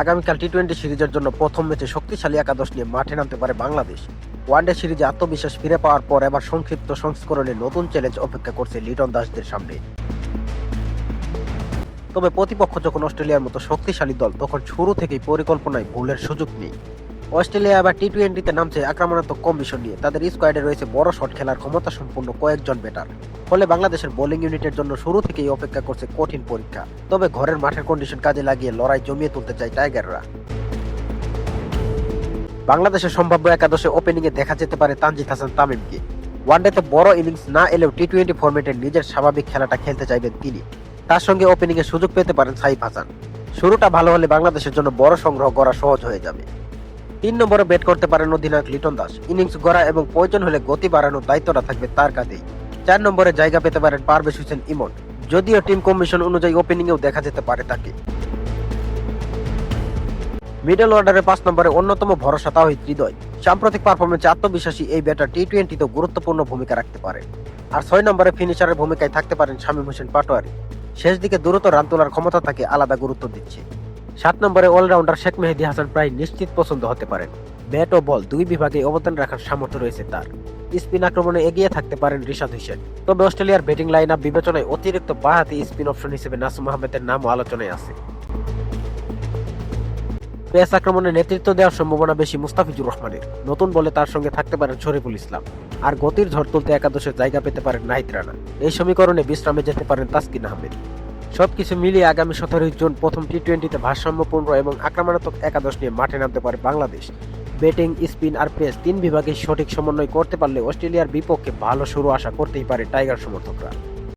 আগামীকাল টি-20 সিরিজের জন্য প্রথম ম্যাচে শক্তিশালী একাদশ নিয়ে মাঠে নামতে পারে বাংলাদেশ। ওয়ানডে সিরিজে আত্মবিশ্বাস ফিরে পাওয়ার পর এবার সংক্ষিপ্ত সংস্করণে নতুন চ্যালেঞ্জ অপেক্ষা করছে লিটন দাসদের সামনে। তবে প্রতিপক্ষ যখন অস্ট্রেলিয়ার মতো শক্তিশালী দল, তখন শুরু থেকেই পরিকল্পনায় ভুলের সুযোগ নেই। অস্ট্রেলিয়া এবার টি-20তে নামছে আক্রমণাত্মক কমিশন নিয়ে। তাদের স্কোয়াডে রয়েছে বড় শট খেলার ক্ষমতা সম্পন্ন কয়েকজন ব্যাটার। ফলে বাংলাদেশের বোলিং ইউনিটের জন্য শুরু থেকেই অপেক্ষা করছে কঠিন পরীক্ষা। তবে ঘরের মাঠের কন্ডিশন কাজে লাগিয়ে লড়াই জমিয়ে তুলতে চায় টাইগাররা। বাংলাদেশের সম্ভাব্য একাদশে ওপেনিংয়ে দেখা যেতে পারে তানজিদ হাসান তামিমকে। ওয়ানডেতে বড় ইনিংস না এলেও টি-20 ফরম্যাটে নিজের স্বাভাবিক খেলাটা খেলতে চাইবেন তিনি। তার সঙ্গে ওপেনিংয়ে সুযোগ পেতে পারেন সাইফ হাসান। শুরুটা ভালো হলে বাংলাদেশের জন্য বড় সংগ্রহ করা সহজ হয়ে যাবে। 3 নম্বরে ব্যাট করতে পারেন অধিনায়ক লিটন দাস। ইনিংস গড়া এবং প্রয়োজন হলে গতি বাড়ানোর দায়িত্বটা থাকবে তার কাঁধেই। 4 নম্বরে জায়গা পেতে পারেন পারভেজ হোসেন ইমন, যদিও টিম কমিশন অনুযায়ী ওপেনিংয়েও দেখা যেতে পারে তাকে। মিডল অর্ডারে 5 নম্বরে অন্যতম ভরসা তাওহিদ হৃদয়। সাম্প্রতিক পারফরমেন্সে আত্মবিশ্বাসী এই ব্যাটার টি-20তেও গুরুত্বপূর্ণ ভূমিকা রাখতে পারেন। আর 6 নম্বরে ফিনিশারের ভূমিকায় থাকতে পারেন শামীম হোসেন পাটোয়ারি। শেষ দিকে দ্রুত রান তোলার ক্ষমতা তাকে আলাদা গুরুত্ব দিচ্ছে। 7 নম্বরে অলরাউন্ডার শেখ মেহেদী হাসান প্রায় নিশ্চিত পছন্দ হতে পারেন। ব্যাট ও বল দুই বিভাগে অবদান রাখার সামর্থ্য রয়েছে তার। স্পিন আক্রমণে এগিয়ে থাকতে পারেন রিশাদ হোসেন। তবে অস্ট্রেলিয়ার ব্যাটিং লাইন আপ বিবেচনায় অতিরিক্ত বাঁহাতি স্পিন অপশন হিসেবে নাসুম আহমেদের নামও আলোচনায় আছে। পেস আক্রমণে নেতৃত্ব দেওয়ার সম্ভাবনা বেশি মুস্তাফিজুর রহমানের। নতুন বলে তার সঙ্গে থাকতে পারেন শরীফুল ইসলাম। আর গতির ঝড় তুলতে একাদশের জায়গা পেতে পারেন নাহিদ রানা। এই সমীকরণে বিশ্রামে যেতে পারেন তাসকিন আহমেদ। সবকিছু মিলিয়ে আগামী 17 জুন প্রথম টি-20তে ভারসাম্যপূর্ণ এবং আক্রমণাত্মক একাদশ নিয়ে মাঠে নামতে পারে বাংলাদেশ। ব্যাটিং, স্পিন আর পেস 3 বিভাগে সঠিক সমন্বয় করতে পারলে অস্ট্রেলিয়ার বিপক্ষে ভালো শুরু আশা করতেই পারে টাইগার সমর্থকরা।